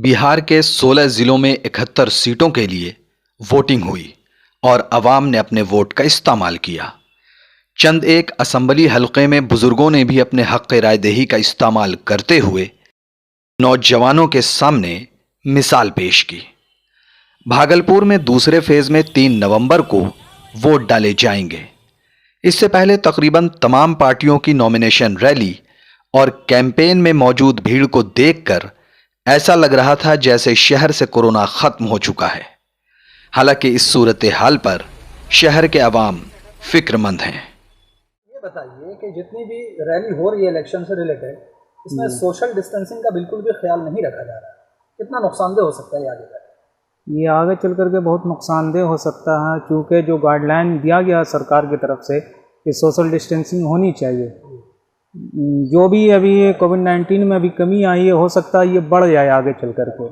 बिहार के 16 जिलों में 71 सीटों के लिए वोटिंग हुई और अवाम ने अपने वोट का इस्तेमाल किया। चंद एक असेंबली हलके में बुजुर्गों ने भी अपने हक रायदही का इस्तेमाल करते हुए नौजवानों के सामने मिसाल पेश की। भागलपुर में दूसरे फेज में 3 नवंबर को वोट डाले जाएंगे। इससे पहले तकरीबन तमाम पार्टियों की नॉमिनेशन रैली और कैंपेन में मौजूद भीड़ को देखकर ऐसा लग रहा था जैसे शहर से कोरोना खत्म हो चुका है। हालांकि इस सूरत हाल पर शहर के अवाम फिक्रमंद हैं। ये बताइए कि जितनी भी रैली हो रही है इलेक्शन से रिलेटेड, इसमें सोशल डिस्टेंसिंग का बिल्कुल भी ख्याल नहीं रखा जा रहा है। कितना नुकसानदेह हो सकता है आगे तक? ये आगे चल करके बहुत नुकसानदेह हो सकता है, क्योंकि जो गाइडलाइन दिया गया सरकार की तरफ से कि सोशल डिस्टेंसिंग होनी चाहिए, जो भी अभी कोविड-19 में अभी कमी आई है, हो सकता है ये बढ़ जाए आगे चल करके।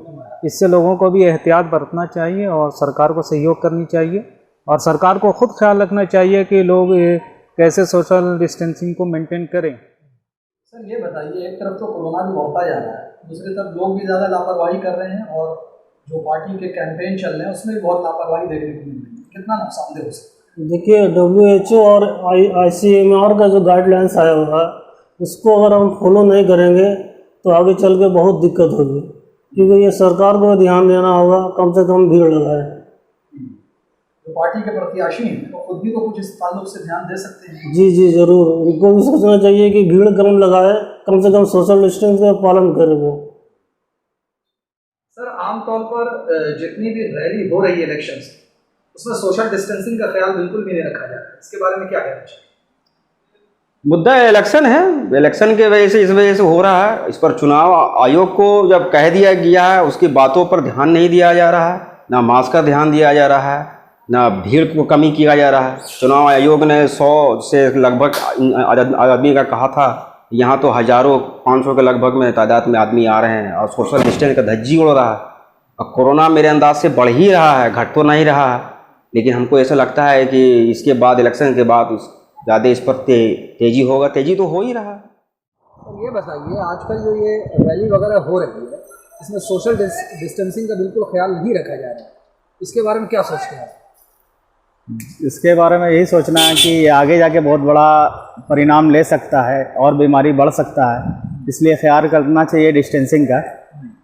इससे लोगों को भी एहतियात बरतना चाहिए और सरकार को सहयोग करनी चाहिए और सरकार को खुद ख्याल रखना चाहिए कि लोग कैसे सोशल डिस्टेंसिंग को मेंटेन करें। सर ये बताइए, एक तरफ तो कोरोना भी बढ़ता जा रहा है, दूसरी तरफ लोग भी ज़्यादा लापरवाही कर रहे हैं और जो पार्टी के कैंपेन चल रहे हैं उसमें भी बहुत लापरवाही देखने को मिल रही है। कितना नुकसानदेह हो सकता है? देखिए, WHO और ICMR का जो गाइडलाइंस आया हुआ है उसको अगर हम फॉलो नहीं करेंगे तो आगे चल के बहुत दिक्कत होगी, क्योंकि ये सरकार को ध्यान देना होगा, कम से कम भीड़ लगाए। जो पार्टी के प्रत्याशी हैं वो खुद भी तो कुछ इस ताल्लुक से ध्यान दे सकते हैं। जी ज़रूर, उनको भी सोचना चाहिए कि भीड़ कम लगाए, कम से कम सोशल डिस्टेंस का पालन करे वो। सर आमतौर पर जितनी भी रैली हो रही है इलेक्शंस, उसमें सोशल डिस्टेंसिंग का ख्याल बिल्कुल भी नहीं रखा जा रहा है। इसके बारे में क्या कहना चाहिए? मुद्दा इलेक्शन है, इलेक्शन के वजह से इस वजह से हो रहा है। इस पर चुनाव आयोग को जब कह दिया गया है, उसकी बातों पर ध्यान नहीं दिया जा रहा है, ना मास्क का ध्यान दिया जा रहा है, ना भीड़ को कमी किया जा रहा है। चुनाव आयोग ने 100 से लगभग आदमी का कहा था, यहाँ तो हज़ारों 500 के लगभग में तादाद में आदमी आ रहे हैं और सोशल डिस्टेंस का धज्जी उड़ रहा है। अब कोरोना मेरे अंदाज से बढ़ ही रहा है, घट तो नहीं रहा है, लेकिन हमको ऐसा लगता है कि इसके बाद इलेक्शन के बाद ज़्यादा इस पर तेज़ी होगा। तेज़ी तो हो ही रहा है। तो ये बताइए, आजकल जो ये रैली वगैरह हो रही है इसमें सोशल डिस्टेंसिंग का बिल्कुल ख्याल नहीं रखा जा रहा है, इसके बारे में क्या सोचते हैं? इसके बारे में यही सोचना है कि आगे जाके बहुत बड़ा परिणाम ले सकता है और बीमारी बढ़ सकता है, इसलिए ख्याल करना चाहिए डिस्टेंसिंग का,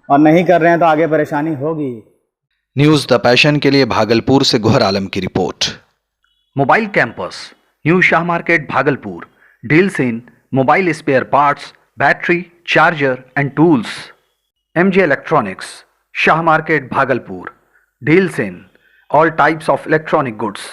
और नहीं कर रहे हैं तो आगे परेशानी होगी। न्यूज़ द पैशन के लिए भागलपुर से गोहर आलम की report. Mobile campus, new Shah market Bhagalpur, deals in mobile spare parts, battery, charger and tools. MJ electronics, Shah market Bhagalpur, deals in all types of electronic goods.